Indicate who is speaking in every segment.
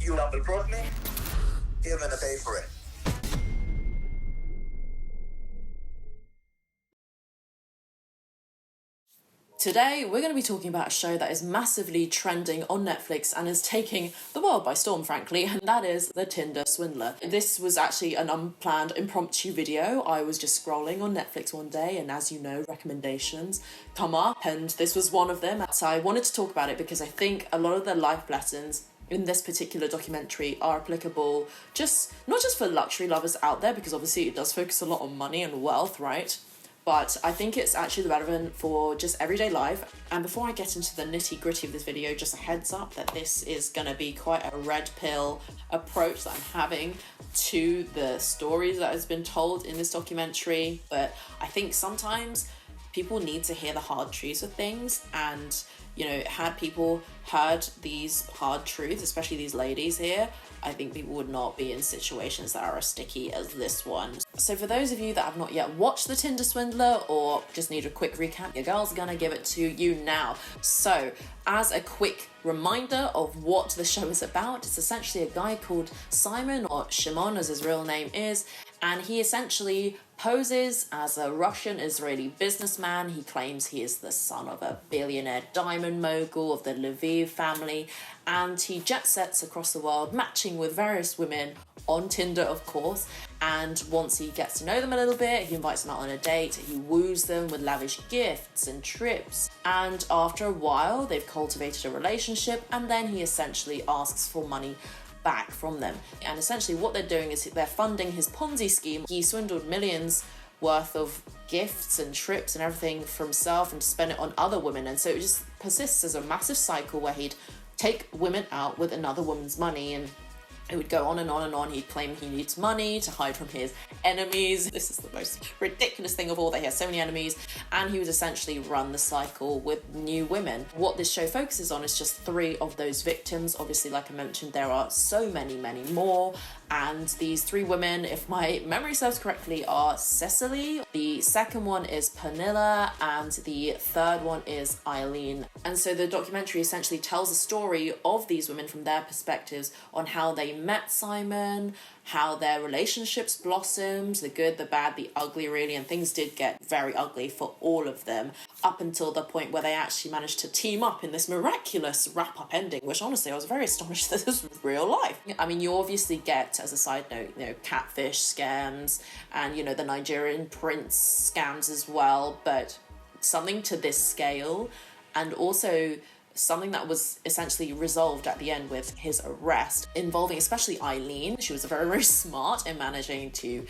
Speaker 1: You double cross me, you're gonna pay for it.
Speaker 2: Today, we're going to be talking about a show that is massively trending on Netflix and is taking the world by storm, frankly, and that is the Tinder Swindler. This was actually an unplanned, impromptu video. I was just scrolling on Netflix one day, and as you know, recommendations come up, and this was one of them. So I wanted to talk about it because I think a lot of the life lessons in this particular documentary are applicable not just for luxury lovers out there, because obviously it does focus a lot on money and wealth, right? But I think it's actually relevant for just everyday life. And before I get into the nitty gritty of this video, just a heads up that this is going to be quite a red pill approach that I'm having to the stories that has been told in this documentary. But I think sometimes people need to hear the hard truths of things, and had people heard these hard truths, especially these ladies here, I think people would not be in situations that are as sticky as this one. So for those of you that have not yet watched the Tinder Swindler or just need a quick recap, your girl's gonna give it to you now. So as a quick reminder of what the show is about, it's essentially a guy called Simon, or Shimon as his real name is, and he essentially poses as a Russian Israeli businessman. He claims he is the son of a billionaire diamond mogul of the Lviv family, and he jet sets across the world, matching with various women on Tinder, of course. And once he gets to know them a little bit, he invites them out on a date, he woos them with lavish gifts and trips, and after a while they've cultivated a relationship, and then he essentially asks for money back from them. And essentially what they're doing is they're funding his Ponzi scheme. He swindled millions worth of gifts and trips and everything for himself and to spend it on other women, and so it just persists as a massive cycle where he'd take women out with another woman's money, and it would go on and on and on. He'd claim he needs money to hide from his enemies. This is the most ridiculous thing of all, that he has so many enemies, and he would essentially run the cycle with new women. What this show focuses on is just 3 of those victims. Obviously, like I mentioned, there are so many more, and these 3 women, if my memory serves correctly, are Cecily, the second one is Pernilla, and the third one is Eileen. And so the documentary essentially tells a story of these women from their perspectives on how they met Simon, how their relationships blossomed, the good, the bad, the ugly, really, and things did get very ugly for all of them, up until the point where they actually managed to team up in this miraculous wrap-up ending, which honestly I was very astonished that this was real life. I mean, you obviously get, as a side note, catfish scams and, the Nigerian prince scams as well, but something to this scale, and also something that was essentially resolved at the end with his arrest, involving especially Eileen. She was very, very smart in managing to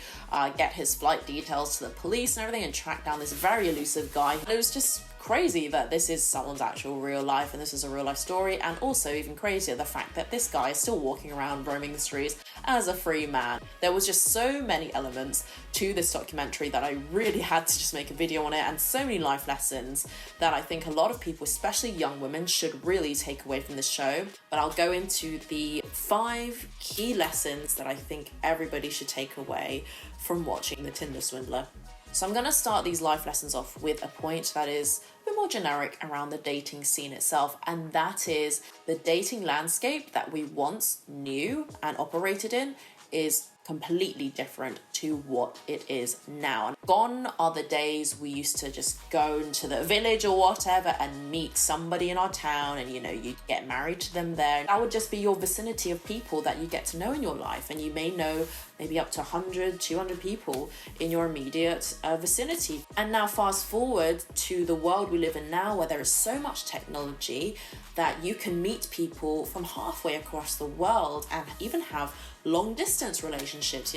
Speaker 2: get his flight details to the police and everything, and track down this very elusive guy. And it was just crazy that this is someone's actual real life, and this is a real life story, and also even crazier the fact that this guy is still walking around roaming the streets as a free man. There was just so many elements to this documentary that I really had to just make a video on it, and so many life lessons that I think a lot of people, especially young women, should really take away from this show. But I'll go into the 5 key lessons that I think everybody should take away from watching the Tinder Swindler. So I'm going to start these life lessons off with a point that is a bit more generic around the dating scene itself, and that is the dating landscape that we once knew and operated in is completely different to what it is now. Gone are the days we used to just go into the village or whatever and meet somebody in our town, and you'd get married to them there. That would just be your vicinity of people that you get to know in your life, and you may know maybe up to 100, 200 people in your immediate vicinity. And now fast forward to the world we live in now, where there is so much technology that you can meet people from halfway across the world and even have long distance relationships.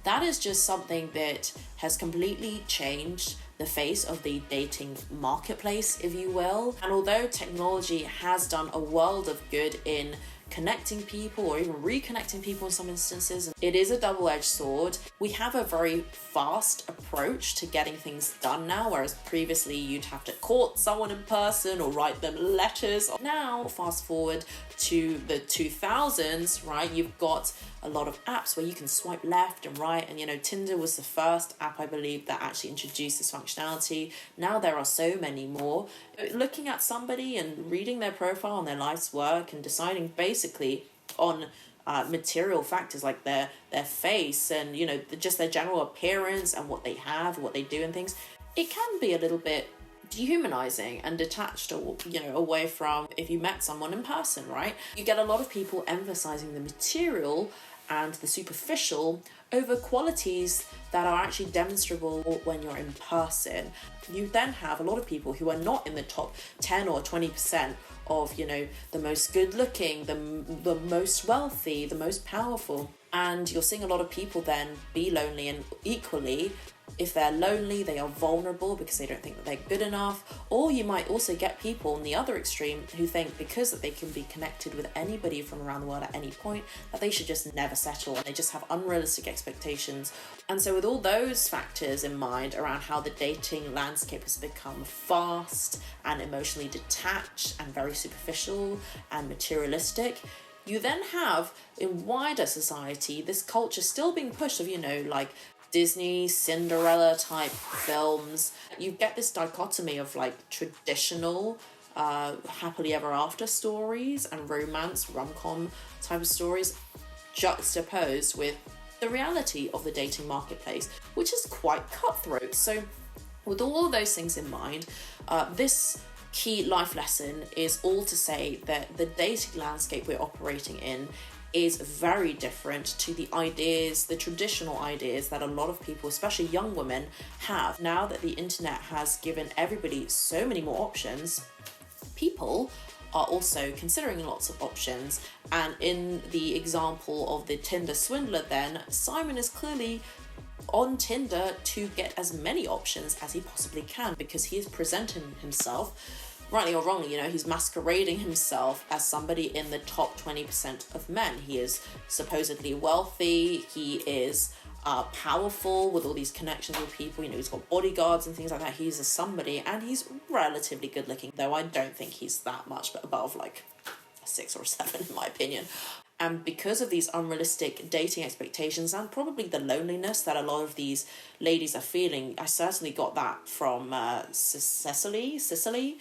Speaker 2: That is just something that has completely changed the face of the dating marketplace, if you will. And although technology has done a world of good in connecting people or even reconnecting people in some instances, it is a double-edged sword. We have a very fast approach to getting things done now, whereas previously you'd have to court someone in person or write them letters. Now, fast forward to the 2000s, right, you've got a lot of apps where you can swipe left and right, and Tinder was the first app, I believe, that actually introduced this functionality. Now there are so many more. Looking at somebody and reading their profile and their life's work and deciding basically on material factors like their face and, you know, just their general appearance and what they have, what they do and things, it can be a little bit dehumanizing and detached, or, you know, away from if you met someone in person, right? You get a lot of people emphasizing the material and the superficial over qualities that are actually demonstrable when you're in person. You then have a lot of people who are not in the top 10 or 20% of, you know, the most good looking, the most wealthy, the most powerful. And you're seeing a lot of people then be lonely, and equally, if they're lonely, they are vulnerable because they don't think that they're good enough. Or you might also get people on the other extreme who think because that they can be connected with anybody from around the world at any point, that they should just never settle, and they just have unrealistic expectations. And so with all those factors in mind around how the dating landscape has become fast and emotionally detached and very superficial and materialistic, you then have in wider society this culture still being pushed of, you know, like Disney, Cinderella type films. You get this dichotomy of like traditional happily ever after stories and romance, rom-com type of stories juxtaposed with the reality of the dating marketplace, which is quite cutthroat. So with all of those things in mind, this key life lesson is all to say that the dating landscape we're operating in is very different to the ideas, the traditional ideas that a lot of people, especially young women, have. Now that the internet has given everybody so many more options, people are also considering lots of options. And in the example of the Tinder Swindler then, Simon is clearly on Tinder to get as many options as he possibly can, because he is presenting himself, rightly or wrongly, you know, he's masquerading himself as somebody in the top 20% of men. He is supposedly wealthy, he is powerful with all these connections with people, you know, he's got bodyguards and things like that. He's a somebody, and he's relatively good looking, though I don't think he's that much above like a 6 or a 7 in my opinion. And because of these unrealistic dating expectations and probably the loneliness that a lot of these ladies are feeling, I certainly got that from Cicely,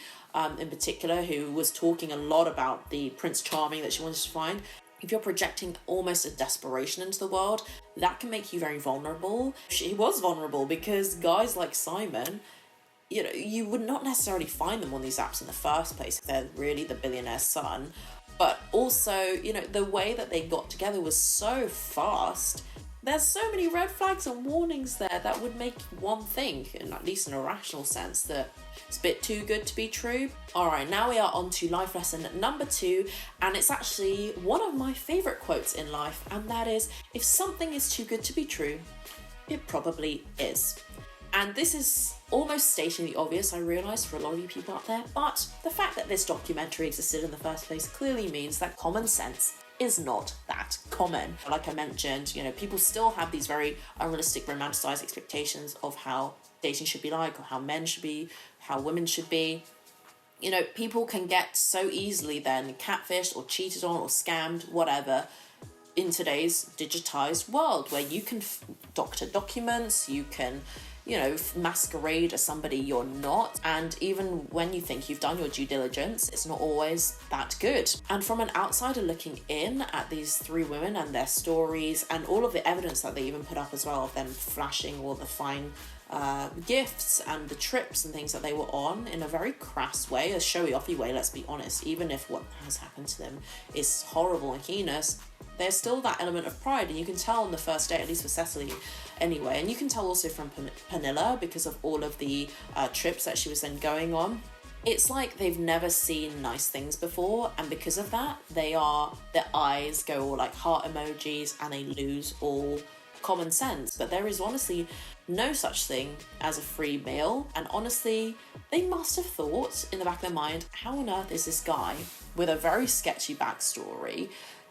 Speaker 2: in particular, who was talking a lot about the Prince Charming that she wanted to find. If you're projecting almost a desperation into the world, that can make you very vulnerable. She was vulnerable because guys like Simon, you know, you would not necessarily find them on these apps in the first place if they're really the billionaire's son. But also, you know, the way that they got together was so fast. There's so many red flags and warnings there that would make one think, in at least in a rational sense, that it's a bit too good to be true. Alright, now we are on to life lesson number 2, and it's actually one of my favourite quotes in life, and that is, if something is too good to be true, it probably is. And this is almost stating the obvious, I realise, for a lot of you people out there, but the fact that this documentary existed in the first place clearly means that common sense is not that common. Like I mentioned, you know, people still have these very unrealistic, romanticized expectations of how dating should be like, or how men should be, how women should be. You know, people can get so easily then catfished or cheated on or scammed, whatever, in today's digitized world, where you can doctor documents, you can, you know, masquerade as somebody you're not. And even when you think you've done your due diligence, it's not always that good. And from an outsider looking in at these 3 women and their stories and all of the evidence that they even put up as well of them flashing all the fine gifts and the trips and things that they were on in a very crass way, a showy-offy way, let's be honest, even if what has happened to them is horrible and heinous, there's still that element of pride, and you can tell on the first date, at least for Cecily anyway, and you can tell also from Pernilla because of all of the trips that she was then going on. It's like they've never seen nice things before, and because of that, their eyes go all like heart emojis and they lose all common sense. But there is honestly no such thing as a free meal, and honestly, they must have thought in the back of their mind, how on earth is this guy with a very sketchy backstory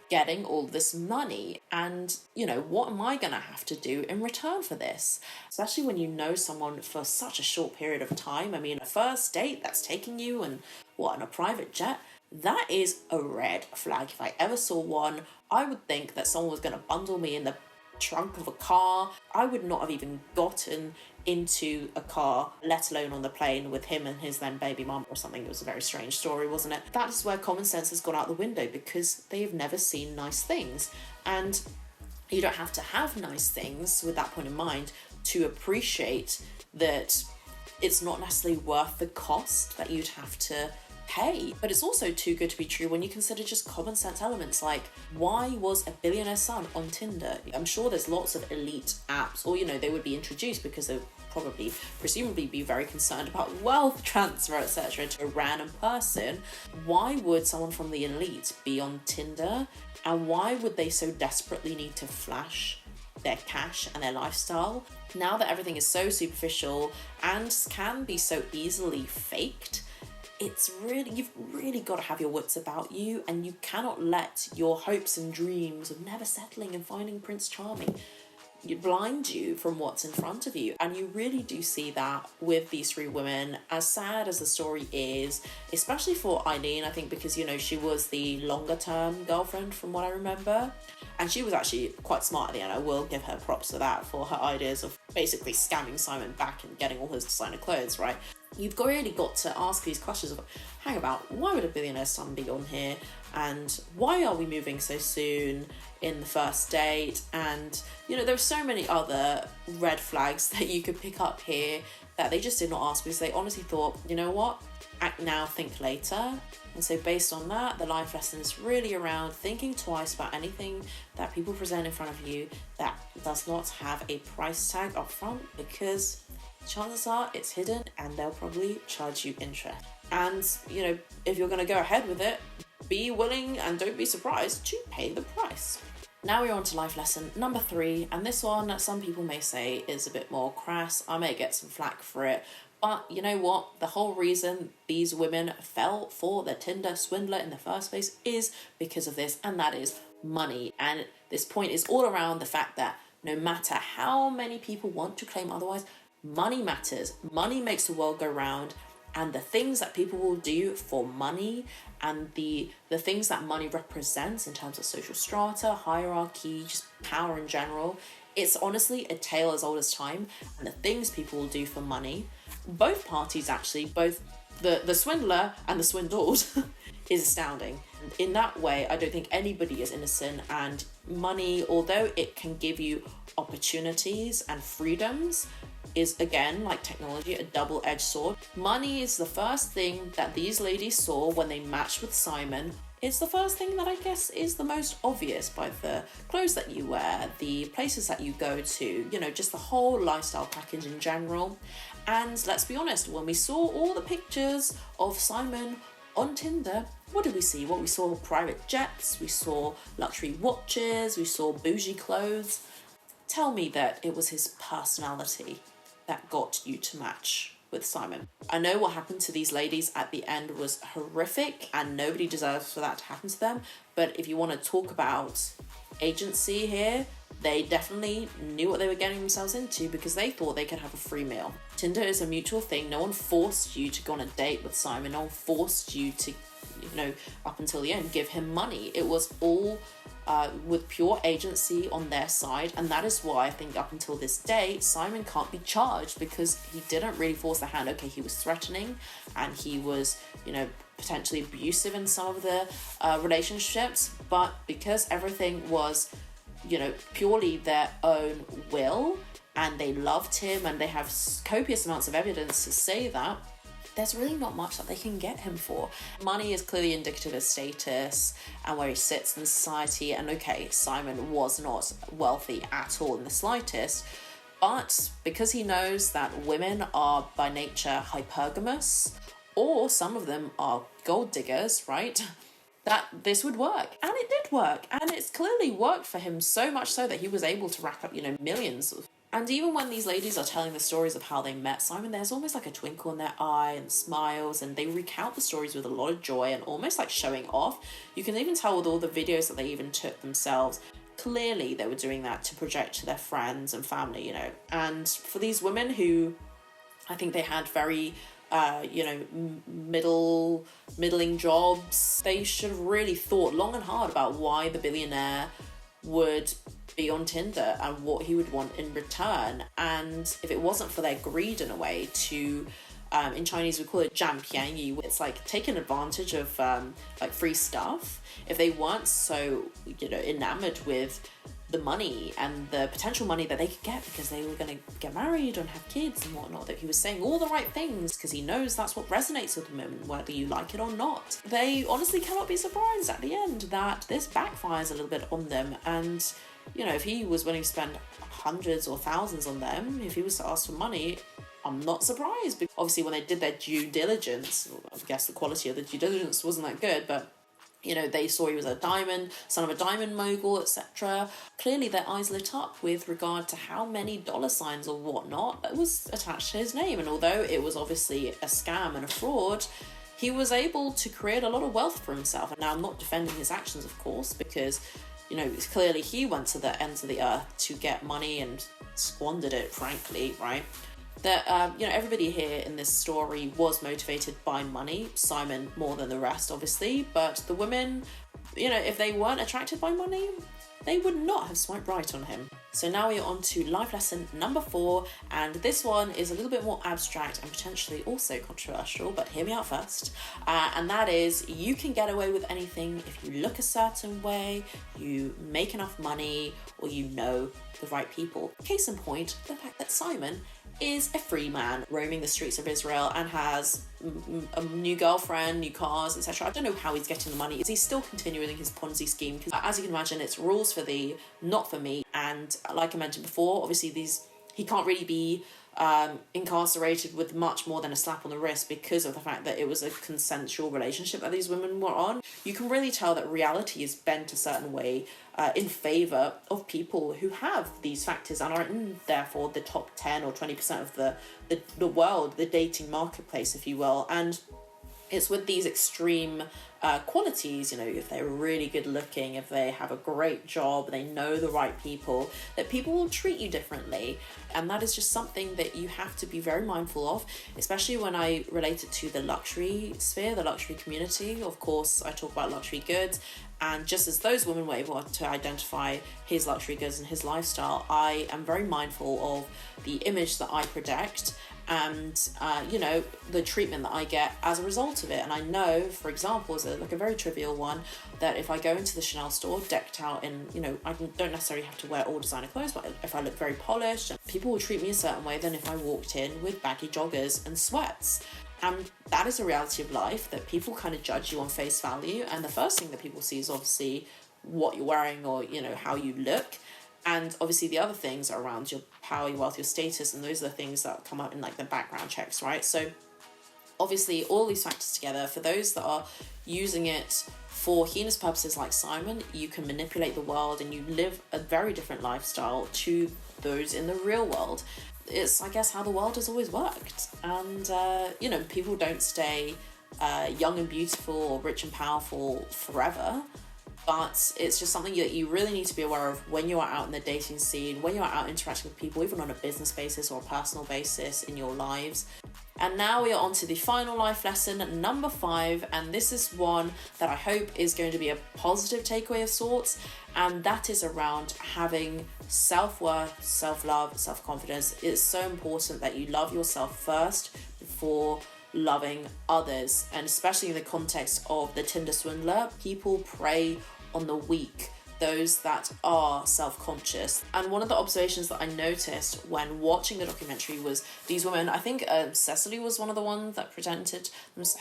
Speaker 2: getting all this money, and, you know, what am I gonna have to do in return for this? Especially when you know someone for such a short period of time. I mean, a first date that's taking you and on a private jet, that is a red flag. If I ever saw one, I would think that someone was gonna bundle me in the trunk of a car. I would not have even gotten into a car, let alone on the plane, with him and his then baby mum or something. It was a very strange story, wasn't it? That is where common sense has gone out the window, because they have never seen nice things. And you don't have to have nice things with that point in mind to appreciate that it's not necessarily worth the cost that you'd have to pay. But it's also too good to be true when you consider just common sense elements like, why was a billionaire's son on Tinder? I'm sure there's lots of elite apps, or they would be introduced because they would presumably be very concerned about wealth transfer, etc., to a random person. Why would someone from the elite be on Tinder, and why would they so desperately need to flash their cash and their lifestyle? Now that everything is so superficial and can be so easily faked, you've really got to have your wits about you, and you cannot let your hopes and dreams of never settling and finding Prince Charming blind you from what's in front of you. And you really do see that with these three women, as sad as the story is, especially for Eileen, I think, because she was the longer term girlfriend from what I remember, and she was actually quite smart at the end. I will give her props for that, for her ideas of basically scamming Simon back and getting all his designer clothes, right? You've really got to ask these questions of, hang about, why would a billionaire's son be on here? And why are we moving so soon in the first date? And, there are so many other red flags that you could pick up here that they just did not ask, because they honestly thought, you know what? Act now, think later. And so based on that, the life lesson is really around thinking twice about anything that people present in front of you that does not have a price tag up front, because chances are it's hidden and they'll probably charge you interest. And, if you're going to go ahead with it, be willing and don't be surprised to pay the price. Now we're on to life lesson number 3, and this one, some people may say, is a bit more crass. I may get some flack for it, but you know what? The whole reason these women fell for the Tinder swindler in the first place is because of this, and that is money. And this point is all around the fact that no matter how many people want to claim otherwise, money matters. Money makes the world go round, and the things that people will do for money, and the things that money represents in terms of social strata, hierarchy, just power in general, it's honestly a tale as old as time. And the things people will do for money, both parties actually, both the swindler and the swindled, is astounding. And in that way, I don't think anybody is innocent, and money, although it can give you opportunities and freedoms, is, again, like technology, a double-edged sword. Money is the first thing that these ladies saw when they matched with Simon. It's the first thing that I guess is the most obvious, by the clothes that you wear, the places that you go to, just the whole lifestyle package in general. And let's be honest, when we saw all the pictures of Simon on Tinder, what did we see? Well, we saw private jets, we saw luxury watches, we saw bougie clothes. Tell me that it was his personality that got you to match with Simon. I know what happened to these ladies at the end was horrific, and nobody deserves for that to happen to them. But if you want to talk about agency here, they definitely knew what they were getting themselves into, because they thought they could have a free meal. Tinder is a mutual thing. No one forced you to go on a date with Simon. No one forced you to, up until the end, give him money. It was all with pure agency on their side, and that is why I think up until this day Simon can't be charged, because he didn't really force the hand. Okay, he was threatening and he was potentially abusive in some of the relationships, but because everything was purely their own will, and they loved him, and they have copious amounts of evidence to say that, there's really not much that they can get him for. Money is clearly indicative of status and where he sits in society. And okay, Simon was not wealthy at all in the slightest, but because he knows that women are by nature hypergamous, or some of them are gold diggers, right? That this would work. And it did work. And it's clearly worked for him, so much so that he was able to rack up, millions. And even when these ladies are telling the stories of how they met Simon, there's almost like a twinkle in their eye and smiles, and they recount the stories with a lot of joy and almost like showing off. You can even tell with all the videos that they even took themselves. Clearly they were doing that to project to their friends and family, And for these women who, I think they had very middling jobs, they should have really thought long and hard about why the billionaire would be on Tinder and what he would want in return. And if it wasn't for their greed in a way to, in Chinese we call it 占便宜, it's like taking advantage of like free stuff. If they weren't so, enamored with the money and the potential money that they could get because they were going to get married and have kids and whatnot, that he was saying all the right things because he knows that's what resonates with women, whether you like it or not. They honestly cannot be surprised at the end that this backfires a little bit on them. And, if he was willing to spend hundreds or thousands on them, if he was to ask for money, I'm not surprised. Because obviously when they did their due diligence, I guess the quality of the due diligence wasn't that good, but they saw he was son of a diamond mogul, etc. Clearly their eyes lit up with regard to how many dollar signs or whatnot that was attached to his name. And although it was obviously a scam and a fraud, he was able to create a lot of wealth for himself. And now I'm not defending his actions, of course, because, clearly he went to the ends of the earth to get money and squandered it, frankly, right? That, everybody here in this story was motivated by money. Simon more than the rest, obviously. But the women, if they weren't attracted by money, they would not have swiped right on him. So now we're on to life lesson number 4. And this one is a little bit more abstract and potentially also controversial, but hear me out first. And that is, you can get away with anything if you look a certain way, you make enough money, or you know the right people. Case in point, the fact that Simon is a free man roaming the streets of Israel and has a new girlfriend, new cars, etc. I don't know how he's getting the money. Is he still continuing his Ponzi scheme? Because as you can imagine, it's rules for thee, not for me. And like I mentioned before, obviously he can't really be incarcerated with much more than a slap on the wrist because of the fact that it was a consensual relationship that these women were on. You can really tell that reality is bent a certain way in favour of people who have these factors and are in, therefore, the top 10 or 20% of the world, the dating marketplace, if you will. And it's with these extreme qualities, if they're really good looking, if they have a great job, they know the right people, that people will treat you differently. And that is just something that you have to be very mindful of, especially when I relate it to the luxury sphere, the luxury community. Of course, I talk about luxury goods. And just as those women were able to identify his luxury goods and his lifestyle, I am very mindful of the image that I project and the treatment that I get as a result of it. And I know, for example, as a very trivial one, that if I go into the Chanel store decked out in, I don't necessarily have to wear all designer clothes, but if I look very polished, people will treat me a certain way than if I walked in with baggy joggers and sweats. And that is a reality of life, that people kind of judge you on face value, and the first thing that people see is obviously what you're wearing or how you look. And obviously the other things are around your power, your wealth, your status, and those are the things that come up in the background checks, right? So obviously all these factors together, for those that are using it for heinous purposes like Simon, you can manipulate the world and you live a very different lifestyle to those in the real world. It's, I guess, how the world has always worked. And, people don't stay young and beautiful or rich and powerful forever. But it's just something that you really need to be aware of when you are out in the dating scene, when you are out interacting with people, even on a business basis or a personal basis in your lives. And now we are on to the final life lesson, number 5, and this is one that I hope is going to be a positive takeaway of sorts, and that is around having self-worth, self-love, self-confidence. It's so important that you love yourself first before loving others, and especially in the context of the Tinder Swindler, people prey on the weak, those that are self-conscious. And one of the observations that I noticed when watching the documentary was these women, I think Cecily was one of the ones that presented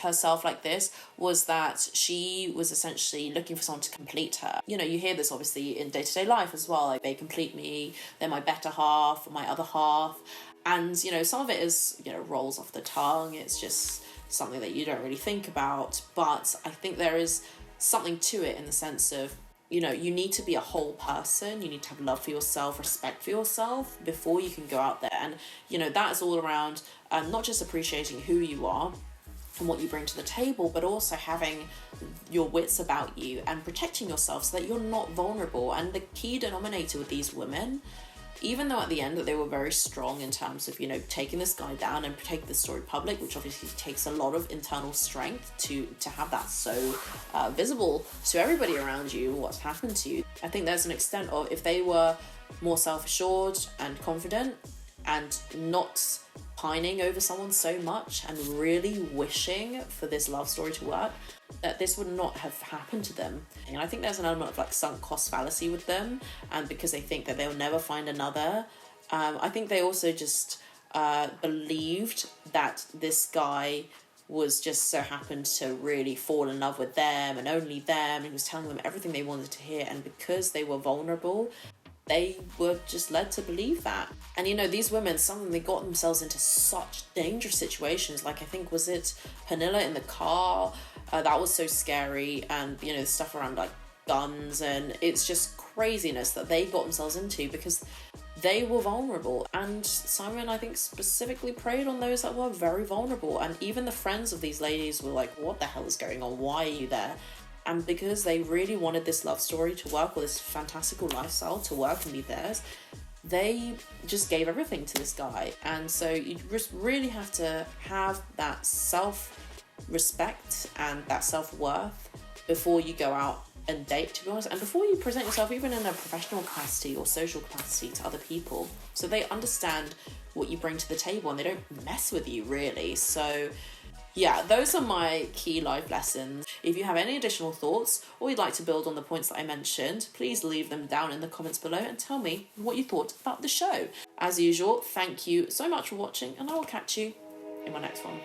Speaker 2: herself like this, was that she was essentially looking for someone to complete her. You hear this obviously in day-to-day life as well, like they complete me, they're my better half, my other half. And, some of it is, rolls off the tongue. It's just something that you don't really think about. But I think there is something to it in the sense of, you need to be a whole person. You need to have love for yourself, respect for yourself before you can go out there. And, that is all around not just appreciating who you are and what you bring to the table, but also having your wits about you and protecting yourself so that you're not vulnerable. And the key denominator with these women, even though at the end that they were very strong in terms of, you know, taking this guy down and taking the story public, which obviously takes a lot of internal strength to have that so visible to everybody around you, what's happened to you. I think there's an extent of, if they were more self-assured and confident and not pining over someone so much and really wishing for this love story to work, that this would not have happened to them. And I think there's an element of like sunk cost fallacy with them, and because they think that they'll never find another. I think they also just believed that this guy was just so happened to really fall in love with them and only them, and he was telling them everything they wanted to hear, and because they were vulnerable, they were just led to believe that. And you know, these women, some of them, they got themselves into such dangerous situations. Like, I think, was it Pernilla in the car? That was so scary. And, you know, the stuff around like guns, and it's just craziness that they got themselves into because they were vulnerable. And Simon, I think, specifically preyed on those that were very vulnerable. And even the friends of these ladies were like, what the hell is going on? Why are you there? And because they really wanted this love story to work, or this fantastical lifestyle to work and be theirs, they just gave everything to this guy. And so you just really have to have that self-respect and that self-worth before you go out and date, to be honest, and before you present yourself even in a professional capacity or social capacity to other people, so they understand what you bring to the table and they don't mess with you, really. So yeah, those are my key life lessons. If you have any additional thoughts or you'd like to build on the points that I mentioned, please leave them down in the comments below and tell me what you thought about the show. As usual, thank you so much for watching, and I will catch you in my next one.